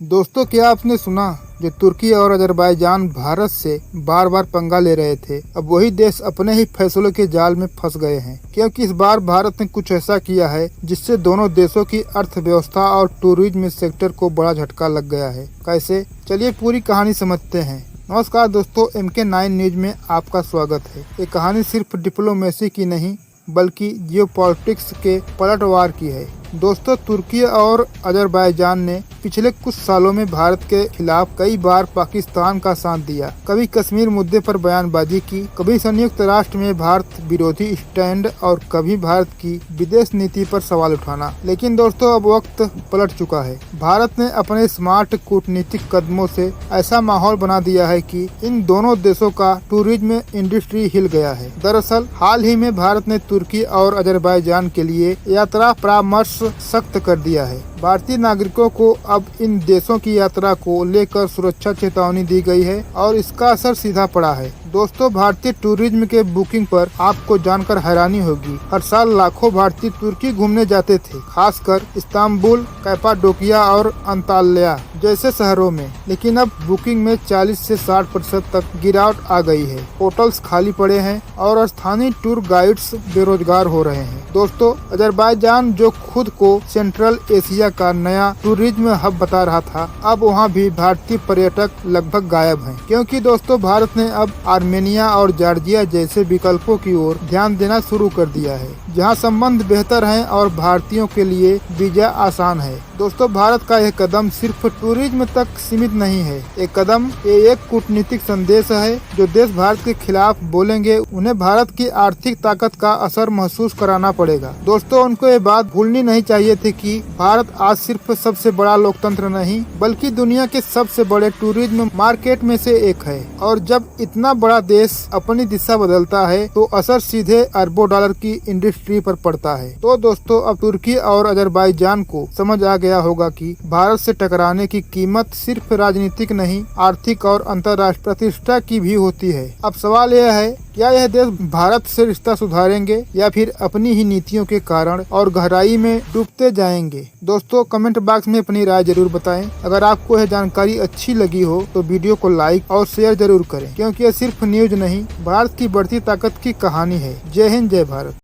दोस्तों, क्या आपने सुना? जो तुर्की और अजरबैजान भारत से बार बार पंगा ले रहे थे, अब वही देश अपने ही फैसलों के जाल में फंस गए हैं। क्योंकि इस बार भारत ने कुछ ऐसा किया है जिससे दोनों देशों की अर्थव्यवस्था और टूरिज्म सेक्टर को बड़ा झटका लग गया है। कैसे? चलिए पूरी कहानी समझते हैं। नमस्कार दोस्तों, MK9 न्यूज में आपका स्वागत है। ये कहानी सिर्फ डिप्लोमेसी की नहीं बल्कि जियोपॉलिटिक्स के पलटवार की है। दोस्तों, तुर्की और अजरबैजान ने पिछले कुछ सालों में भारत के खिलाफ कई बार पाकिस्तान का साथ दिया। कभी कश्मीर मुद्दे पर बयानबाजी की, कभी संयुक्त राष्ट्र में भारत विरोधी स्टैंड और कभी भारत की विदेश नीति पर सवाल उठाना। लेकिन दोस्तों, अब वक्त पलट चुका है। भारत ने अपने स्मार्ट कूटनीतिक कदमों से ऐसा माहौल बना दिया है कि इन दोनों देशों का टूरिज्म इंडस्ट्री हिल गया है। दरअसल हाल ही में भारत ने तुर्की और अजरबैजान के लिए यात्रा परामर्श सख्त कर दिया है। भारतीय नागरिकों को अब इन देशों की यात्रा को लेकर सुरक्षा चेतावनी दी गई है और इसका असर सीधा पड़ा है। दोस्तों, भारतीय टूरिज्म के बुकिंग पर आपको जानकर हैरानी होगी। हर साल लाखों भारतीय तुर्की घूमने जाते थे, खासकर इस्तांबुल, कैपाडोकिया और अंताल्या जैसे शहरों में। लेकिन अब बुकिंग में 40 से 60% तक गिरावट आ गई है। होटल्स खाली पड़े हैं और स्थानीय टूर गाइड्स बेरोजगार हो रहे हैं। दोस्तों, अजरबैजान जो खुद को सेंट्रल एशिया का नया टूरिज्म हब बता रहा था, अब वहां भी भारतीय पर्यटक लगभग गायब हैं। क्योंकि दोस्तों, भारत ने अब आर्मेनिया और जॉर्जिया जैसे विकल्पों की ओर ध्यान देना शुरू कर दिया है, जहां संबंध बेहतर हैं और भारतीयों के लिए वीजा आसान है। दोस्तों, भारत का यह कदम सिर्फ टूरिज्म तक सीमित नहीं है। ये एक कूटनीतिक संदेश है। जो देश भारत के खिलाफ बोलेंगे, उन्हें भारत की आर्थिक ताकत का असर महसूस कराना पड़ेगा। दोस्तों, उनको ये बात भूलनी नहीं चाहिए थी कि भारत आज सिर्फ सबसे बड़ा लोकतंत्र नहीं बल्कि दुनिया के सबसे बड़े टूरिज्म मार्केट में से एक है। और जब इतना बड़ा देश अपनी दिशा बदलता है तो असर सीधे अरबों डॉलर की इंडस्ट्री पर पड़ता है। तो दोस्तों, अब तुर्की और अजरबैजान को समझ आ गया होगा कि भारत से टकराने की कीमत सिर्फ राजनीतिक नहीं, आर्थिक और अंतर्राष्ट्रीय प्रतिष्ठा की भी होती है। अब सवाल यह है, क्या यह देश भारत से रिश्ता सुधारेंगे या फिर अपनी ही नीतियों के कारण और गहराई में डूबते जाएंगे? दोस्तों, कमेंट बॉक्स में अपनी राय जरूर बताएं। अगर आपको यह जानकारी अच्छी लगी हो तो वीडियो को लाइक और शेयर जरूर करें, क्योंकि यह सिर्फ न्यूज नहीं, भारत की बढ़ती ताकत की कहानी है। जय हिंद, जय भारत।